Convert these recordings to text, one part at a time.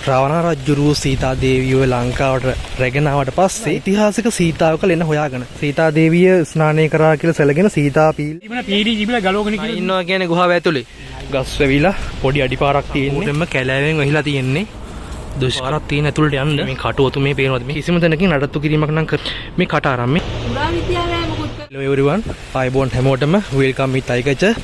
රාවණ රජුරුව සීතා දේවියව ලංකාවට රැගෙන ආවට පස්සේ ඓතිහාසික සීතාවක ලෙන හොයාගෙන සීතා දේවිය ස්නානය කරා කියලා සැලගෙන සීතා පීලි ගලවගෙන ඉන්නවා කියන්නේ ගුහාව ඇතුලේ. ගස් වැවිලා පොඩි අඩිපාරක් තියෙන්නේ. උඩෙන්ම කැලෑවෙන් වහිලා තියෙන්නේ. දුෂ්කරක් තියෙන ඇතුළට යන්න මේ කටුවතු මේ පේනවද මේ කිසිම තැනකින් නඩත්තු කිරීමක් නම් මේ කට ආරම් මේ පුරා විද්‍යාලය මොකුත් hello everyone ආයුබෝවන් හැමෝටම welcome with tiger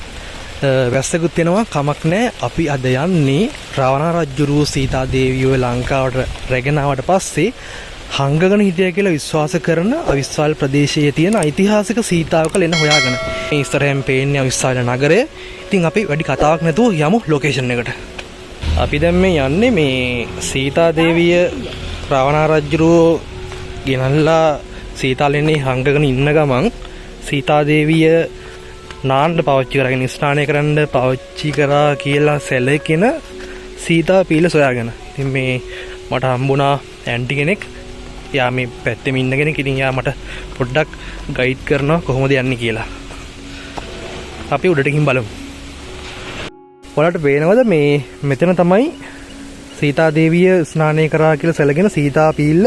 වැස්සකුත් වෙනවා කමක් නැහැ අපි අද යන්නේ රාවණ රජුරුව සීතා දේවියව ලංකාවට රැගෙන ආවට පස්සේ හංගගෙන හිටිය කියලා විශ්වාස කරන අවිස්සාවල් ප්‍රදේශයේ තියෙන ඓතිහාසික සීතාවක ලෙන හොයාගෙන මේ ඉස්සරහෙන් පේන්නේ අවිස්සාවල් නගරය. ඉතින් අපි වැඩි කතාවක් නැතුව යමු ලොකේෂන් එකට. අපි දැන් මේ යන්නේ මේ සීතා දේවිය රාවණ රජුරුව ගෙනල්ලා සීතාලෙන්නේ හංගගෙන ඉන්න ගමන් සීතා දේවිය නාන්න පාවිච්චි කරගෙන ස්නානය කරන්න පාවිච්චි කරා කියලා සැලකෙන සීතා පීල සොයාගෙන. ඉතින් මේ මට හම්බුණා ඇන්ටි කෙනෙක්. යා මේ පැත්තෙම ඉන්න කෙනෙක්. ඉතින් යා මට පොඩ්ඩක් ගයිඩ් කරනවා කොහොමද යන්නේ කියලා. අපි උඩට ගිහින් බලමු. ඔයාලට පේනවද මේ මෙතන තමයි සීතා දේවිය ස්නානය කරා කියලා සැලගෙන සීතා පීල්ල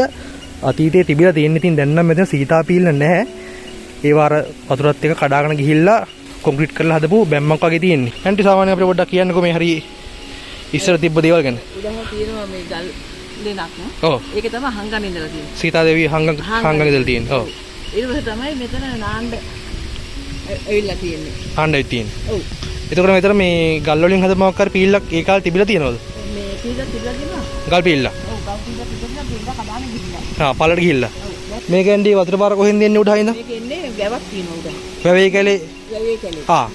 අතීතයේ තිබිලා තියෙන. ඉතින් දැන් නම් මෙතන සීතා පීල්ල නැහැ. ඒව අර වතුරත් එක කඩාගෙන ගිහිල්ලා කොන්ක්‍රීට් කරලා හදපු බැම්මක් වගේ තියෙන්නේ. ඇන්ටි සාමාන්‍යයෙන් අපිට පොඩ්ඩක් කියන්නකෝ මේ හරි ඉස්සර තිබ්බ දේවල් ගැන. උදාහරණ තියෙනවා මේ ගල් දෙනක් නේ. ඔව්. ඒකේ තමයි හංගන් ඉඳලා තියෙන්නේ. සීතා දේවිය හංගන් ඉඳලා තියෙන්නේ. ඔව්. ඊට පස්සේ තමයි මෙතන නාන්න ඇවිල්ලා තියෙන්නේ. ආණ්ඩයි තියෙන්නේ. ඔව්. එතකොට මෙතන මේ ගල් වලින් හදපු මොකක් හරි පීල්ලක් ඒ කාලේ තිබිලා තියෙනවද? මේ පීල්ලක් තිබිලා තියෙනවා. ගල් පීල්ල. ඔව් ගල් පීල්ලක් තිබිලා පීල්ල කඩාගෙන ගිහිල්ලා. ආ පළට ගිහිල්ලා. මේක ඇන්ඩි වතුර පාර කොහෙන්ද එන්නේ උඩ හින්දා? මේක එන්නේ වැවක් තියෙනවා උඩ. වැවේ කැලේ. වැවේ කැලේ. ආ.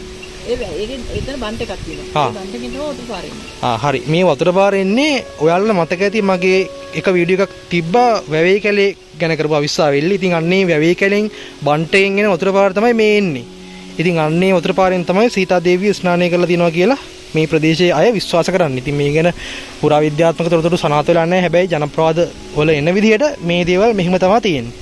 ඒකෙන් එතන බන්ට් එකක් තියෙනවා. ඒ බන්ට් එකෙන් තමයි වතුර පාර එන්නේ. ආ හරි. මේ වතුර පාර එන්නේ ඔයාලට මතක ඇති මගේ එක වීඩියෝ එකක් තිබ්බා වැවේ කැලේ ගැන කරපු අවිස්සාවෙල්ල. ඉතින් අන්නේ වැවේ කැලෙන් බන්ට් එකෙන් එන වතුර පාර තමයි මේ එන්නේ. ඉතින් අන්නේ වතුර පාරෙන් තමයි සීතා දේවිය ස්නානය කරලා තිනවා කියලා මේ ප්‍රදේශයේ අය විශ්වාස කරන්නේ. ඉතින් මේ ගැන පුරාවිද්‍යාත්මක තොරතුරු සනාථ වෙලා නැහැ. හැබැයි ජනප්‍රවාද වල එන විදිහට මේ දේවල් මෙහිම තමයි තියෙන්නේ.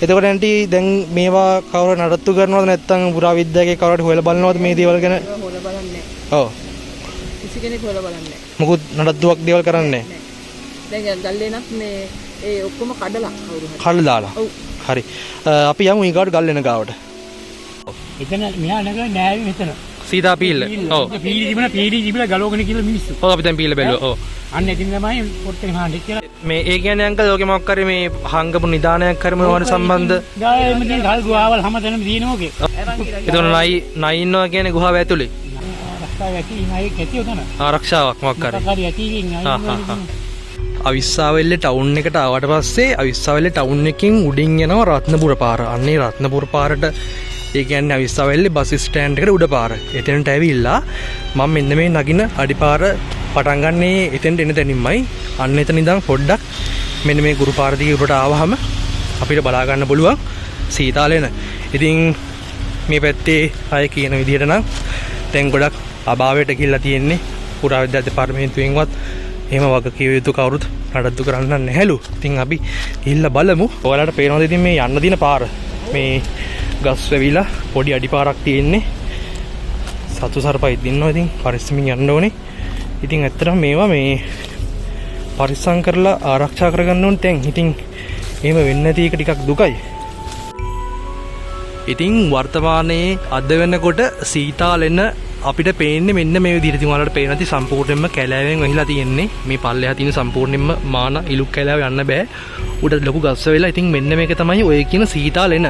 එතකොට ඇන්ටි දැන් මේවා කවුරු නඩත්තු කරනවද නැත්නම් පුරාවිද්‍යාවේ කවුරුහරි හොයලා බලනවද මේ දේවල් ගැන? හොයලා බලන්නේ. ඔව්. කිසි කෙනෙක් හොයලා බලන්නේ නැහැ. මොකුත් නඩත්තුවක් දේවල් කරන්නේ නැහැ. දැන් ගල්ලේනක් මේ ඒ ඔක්කොම කඩලා කවුරු හරි. කඩලා දාලා. ඔව්. හරි. අපි යමු ඊගාට ගල්ලෙන ගාවට. එතන මෙහා නගර නෑවි මෙතන. සීතා පීල්ල. ඔව්. පීලි තිබුණා ගලවගෙන කියලා මිනිස්සු. ඔව් අපි දැන් පීල්ල බැලුවා. ඔව්. අන්න එතින් තමයි පොට්ටේ මහාන්ඩි කියලා. මේ ඒ කියන්නේ අංකල් ඔගේ මොකක් කරේ මේ හංගපු නිදානයක් කරේ මොනවද සම්බන්ධ? ගායේ මෙතන ගල් ගුහාවල් හැමතැනම තියෙනෝගේ. එතන නයි ඉන්නවා කියන්නේ ගුහාව ඇතුලේ. රස්තාව ඇති නයි කැතිය උතන. ආරක්ෂාවක් මොකක් කරේ? හරි ඇතිකින් අවිස්සාවෙල්ල ටවුන් එකට ආවට පස්සේ අවිස්සාවෙල්ල ටවුන් එකකින් උඩින් යනවා රත්නපුර පාර. අන්නේ රත්නපුර පාරට ඒ කියන්නේ අවිස්සාවෙල්ලේ බස් ස්ටෑන්ඩ් එකට උඩ පාර. එතනට ඇවිල්ලා මම මෙන්න මේ නගින අඩිපාර පටන් ගන්නේ එතෙන්ට එන තැනින්මයි. අන්න එතන ඉඳන් පොඩ්ඩක් මෙන්න මේ ගුරු පාර දිගේ උඩට ආවහම අපිට බලා ගන්න පුළුවන් සීතාලෙන. ඉතින් මේ පැත්තේ අය කියන විදිහට නම් දැන් ගොඩක් අභාවයට ගිහිල්ලා තියෙන්නේ. පුරාවිද්‍යා දෙපාර්තමේන්තුවෙන්වත් එහෙම වගකීම් යුතු කවුරුත් නඩත්තු කරන්න නැහැලු. ඉතින් අපි ගිහිල්ලා බලමු. ඔයාලට පේනවද ඉතින් මේ යන්න දින පාර? මේ ගස් වැවිලා පොඩි අඩිපාරක් තියෙන්නේ. සතු සර්පයිත් ඉන්නවා. ඉතින් පරිස්සමින් යන්න ඕනේ. ඉතින් ඇත්තටම මේවා මේ පරිස්සම් කරලා ආරක්ෂා කරගන්න ඕනේ තැන්. ඉතින් එහෙම වෙන්නේ නැති එක ටිකක් දුකයි. ඉතින් වර්තමානයේ අද වෙනකොට සීතාලෙන අපිට පේන්නේ මෙන්න මේ විදිහට. ඉතින් ඔයාලට පේන ඇති සම්පූර්ණයෙන්ම කැලෑවෙන් වහිලා තියෙන්නේ. මේ පල්ලෙහා තියෙන සම්පූර්ණයෙන්ම මාන ඉලුක් කැලෑව යන්න බෑ. උඩ ලොකු ගස් වෙලා. ඉතින් මෙන්න මේක තමයි ඔය කියන සීතාලෙන.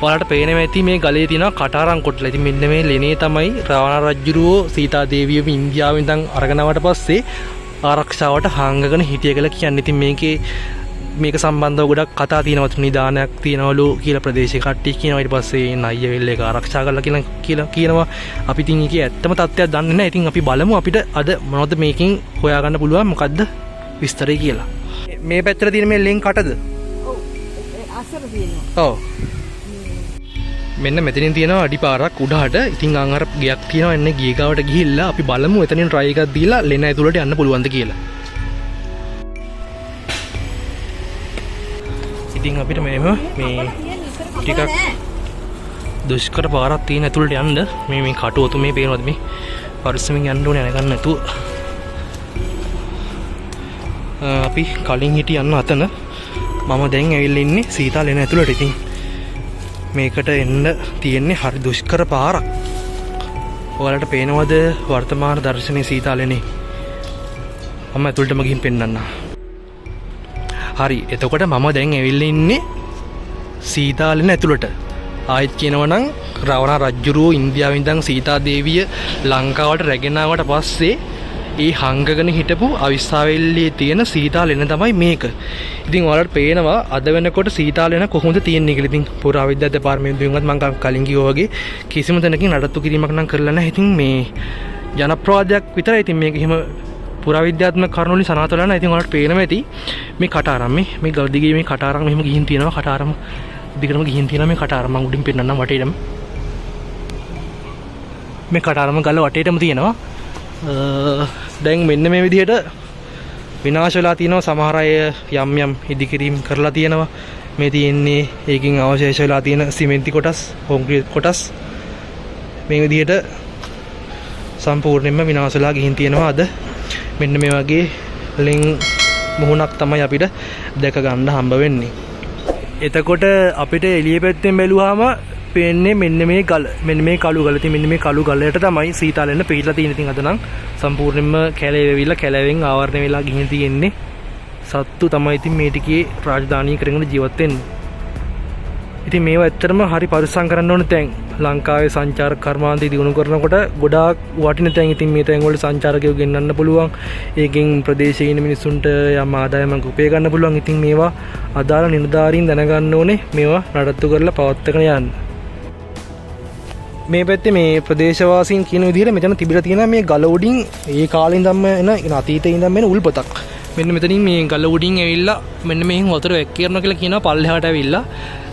ඔයාලට පේනවා ඇති මේ ගලේ තියෙන කටාරම් කොටලා. ඉතින් මෙන්න මේ ලෙනේ තමයි රාවණ රජුරුව සීතා දේවියව ඉන්දියාවෙන් ඉඳන් අරගෙන ආවට පස්සේ ආරක්ෂාවට හංගගෙන හිටිය කියලා කියන්නේ. ඉතින් මේක සම්බන්ධව ගොඩක් කතා තියෙනවා. නිදානයක් තියනවලු කියලා ප්‍රදේශේ කට්ටිය කියනවා. ඊට පස්සේ නයිය වෙල්ල එක ආරක්ෂා කරලා කියලා කියනවා. අපි ඉතින් ඒකේ ඇත්තම තත්ත්වයක් දන්නේ නැහැ. ඉතින් අපි බලමු අපිට අද මොනවද මේකෙන් හොයාගන්න පුළුවන් මොකද්ද විස්තරය කියලා. මේ පැත්තට තියෙන මේ ලෙන් කටද? ඔව්. අසර තියෙනවා. ඔව්. මෙන්න මෙතනින් තියෙනවා අඩිපාරක් උඩහට. ඉතින් අර ගයක් තියෙනවා. එන්නේ ගිය ගාවට ගිහිල්ලා අපි බලමු එතනින් try එකක් දීලා ලෙන ඇතුළට යන්න පුළුවන්ද කියලා. ඉතින් අපිට මේ ටිකක් දුෂ්කර පාරක් තියෙන ඇතුළට යන්න මේ කටුවතු මේ පේනවද මේ පරිස්සමින් යන්න ඕනේ නැගන්න නැතුව. අපි කලින් හිටිය යන්න අතන මම දැන් ඇවිල්ලා ඉන්නේ සීතාල එන ඇතුළට. ඉතින් මේකට එන්න තියෙන්නේ හරි දුෂ්කර පාරක්. ඔයාලට පේනවද වර්තමාන දර්ශනයේ සීතාලෙනේ? මම ඇතුළටම ගිහින් පෙන්නන්න. හරි. එතකොට මම දැන් ඇවිල්ලා ඉන්නේ සීතාලෙන ඇතුළට. ආයෙත් කියනවා නම් රවණ රජුරෝ ඉන්දියාවෙන් ඉඳන් සීතා දේවිය ලංකාවට රැගෙන ආවට පස්සේ ඒ හංගගෙන හිටපු අවිස්සාවේල්ලේ තියෙන සීතාලෙන තමයි මේක. ඉතින් ඔයාලට පේනවා අද වෙනකොට සීතාලෙන කොහොමද තියෙන්නේ කියලා. ඉතින් පුරාවිද්‍යා දෙපාර්තමේන්තුවෙන්වත් මම කලින් කිව්වා වගේ කිසිම තැනකින් නඩත්තු කිරීමක් නම් කරලා නැහැ. ඉතින් මේ ජනප්‍රවාදයක් විතරයි. ඉතින් මේක එහෙම පුරාවිද්‍යාත්මක කරුණු වලින් සනාථ වෙලා නැහැ. ඉතින් ඔයාලට පේනවා ඇති මේ කටාරම් මේ ගල් දිගේ මේ කටාරම් මෙහෙම ගිහින් තියෙනවා. කටාරම් දිගටම ගිහින් තියෙනවා මේ කටාරම්. මම උඩින් පෙන්නන්නම් වටේටම. මේ කටාරම ගල වටේටම තියෙනවා. දැන් මෙන්න මේ විදිහට විනාශ වෙලා තියෙනවා. සමහර අය යම් ඉදිකිරීම් කරලා තියෙනවා. මේ තියෙන්නේ ඒකින් අවශේෂ වෙලා තියෙන සිමෙන්ති කොටස්, කොන්ක්‍රීට් කොටස් මේ විදිහට සම්පූර්ණයෙන්ම විනාශ වෙලා ගිහින් තියෙනවා. අද මෙන්න මේ වගේ ලෙන් මුහුණක් තමයි අපිට දැක ගන්න හම්බ වෙන්නේ. එතකොට අපිට එළිය පැත්තෙන් බැලුවාම පේන්නේ මෙන්න මේ ගල. මෙන්න මේ කළු ගල. ඉතින් මෙන්න මේ කළු ගලයට තමයි සීතාලෙන්න පිටලා තියෙන්නේ. ඉතින් අද නම් සම්පූර්ණයෙන්ම කැලේ වෙවිලා කැලෑවෙන් ආවරණය වෙලා ගිහින් තියෙන්නේ. සත්තු තමයි ඉතින් මේ ටිකේ රාජධානිය කරගෙන ජීවත් වෙන්නේ. ඉතින් මේවා ඇත්තටම හරි පරිස්සම් කරන්න ඕනේ තැන්. ලංකාවේ සංචාරක කර්මාන්තය දිනු කරනකොට ගොඩාක් වටින තැන්. ඉතින් මේ තැන් වල සංචාරකයෝ ගෙන්නන්න පුළුවන්. ඒකෙන් ප්‍රදේශයේ ඉන්න මිනිස්සුන්ට යම් ආදායමක් උපය ගන්න පුළුවන්. ඉතින් මේවා අදාළ නිලධාරීන් දැනගන්න ඕනේ. මේවා නඩත්තු කරලා පවත්වාගෙන යන්න. මේ පැත්තේ මේ ප්‍රදේශවාසීන් කියන විදිහට මෙතන තිබිලා තියෙන මේ ගල උඩින් ඒ කාලේ ඉඳන්ම එන අතීතේ ඉඳන්ම එන උල්පතක්. මෙන්න මෙතනින් මේ ගල උඩින් ඇවිල්ලා මෙන්න මෙහෙන් වතුර වැක්කිරනවා කියලා කියනවා පල්ලෙහාට ඇවිල්ලා.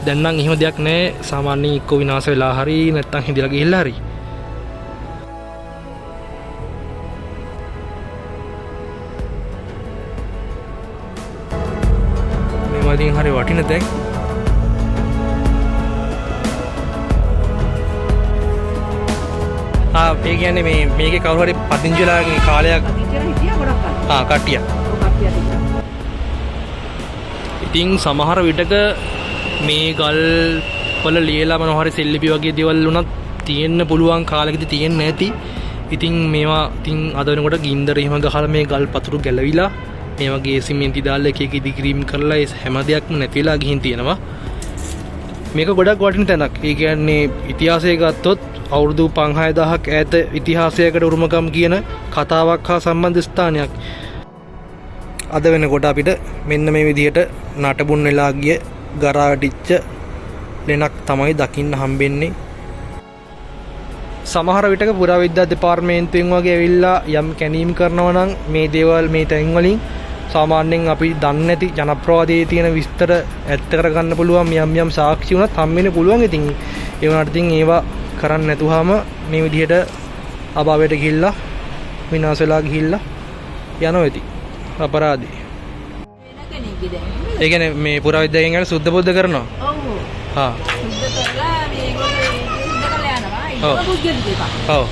දැන් නම් එහෙම දෙයක් නැහැ. සාමාන්‍යයෙන් එක්ක විනාශ වෙලා හරි නැත්නම් හිඳලා ගිහිල්ලා හරි. මේ වදින් හරි වටින දෙයක්. ඒ කියන්නේ මේකේ කවුරු හරි පදිංචිලාගේ කාලයක් කට්ටිය. ඉතින් සමහර විටක මේ ගල් වල ලියලා මොනවා හරි සෙල්ලිපි වගේ දේවල් උනත් තියෙන්න පුළුවන් කාලෙකදී තියෙන්නේ නැති. ඉතින් මේවා ඉතින් අද වෙනකොට ගින්දර එහෙම ගහලා මේ ගල් පතුරු ගැලවිලා මේ වගේ සිමෙන්ති දාලා එක එක ඉදිකිරීම් කරලා ඒ හැම දෙයක්ම නැතිලා ගිහින් තියෙනවා. මේක ගොඩක් වටින තැනක්. ඒ කියන්නේ ඉතිහාසය ගත්තොත් අවුරුදු 5000ක් ඈත ඉතිහාසයකට උරුමකම් කියන කතාවක් හා සම්බන්ධ ස්ථානයක්. අද වෙනකොට අපිට මෙන්න මේ විදිහට නටබුන් වෙලා ගිය ගරාටිච්ච ලෙනක් තමයි දකින්න හම්බෙන්නේ. සමහර විටක පුරාවිද්‍යා දෙපාර්තමේන්තුවෙන් වගේ ඇවිල්ලා යම් කැණීම් කරනවා නම් මේ දේවල් මේ තැන් වලින් සාමාන්‍යයෙන් අපි දන්නේ නැති ජනප්‍රවාදයේ තියෙන විස්තර ඇත්ත කරගන්න පුළුවන් යම් සාක්ෂි උනත් හම්බෙන්න පුළුවන්. ඉතින් ඒ වුණාට ඉතින් ඒවා කරන්නේ නැතුවම මේ විදිහට අභාවයට ගිහිල්ලා විනාශ වෙලා ගිහිල්ලා යනවා ඉතින් අපරාධේ. ඒ කියන්නේ මේ පුරාවිද්‍යාවෙන් යන සුද්ධ බුද්ධ කරනවා. ඔව්. සුද්ධ කරලා මේගොල්ලෝ සුද්ධ කරලා යනවා. ඒක බුද්ධ දෙපා. ඔව්.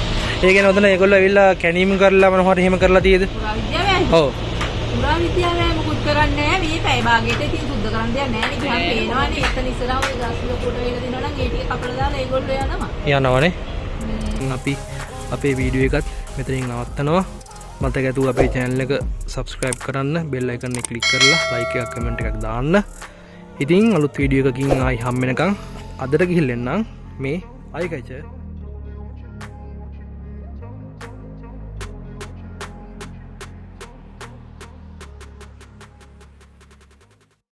ඒ කියන්නේ ඔතන ඒගොල්ලෝ ඇවිල්ලා කැණීම් කරලා මොනවා හරි එහෙම කරලා තියෙද? පුරාවිද්‍යාවේ. ඔව්. පුරාවිද්‍යාවේ මොකුත් කරන්නේ නැහැ. මේ පැය භාගයට ඉතින් සුද්ධ කරන්න දෙයක් නැහැ නේ. ගියාම පේනවනේ. එතන ඉස්සරහම ගස්ල කොට වේලා දෙනවා නම් ඒ ටික කපලා දාලා ඒගොල්ලෝ යනවා. යනවනේ. අපි අපේ වීඩියෝ එකත් මෙතනින් නවත්තනවා. මතක ඇතුව අපේ channel එක subscribe කරන්න, bell icon එක click කරලා like එකක් comment එකක් දාන්න. ඉතින් අලුත් වීඩියෝ එකකින් ආයි හම්බ වෙනකන් අදට ගිහින් එන්නම් මේ අයකයිච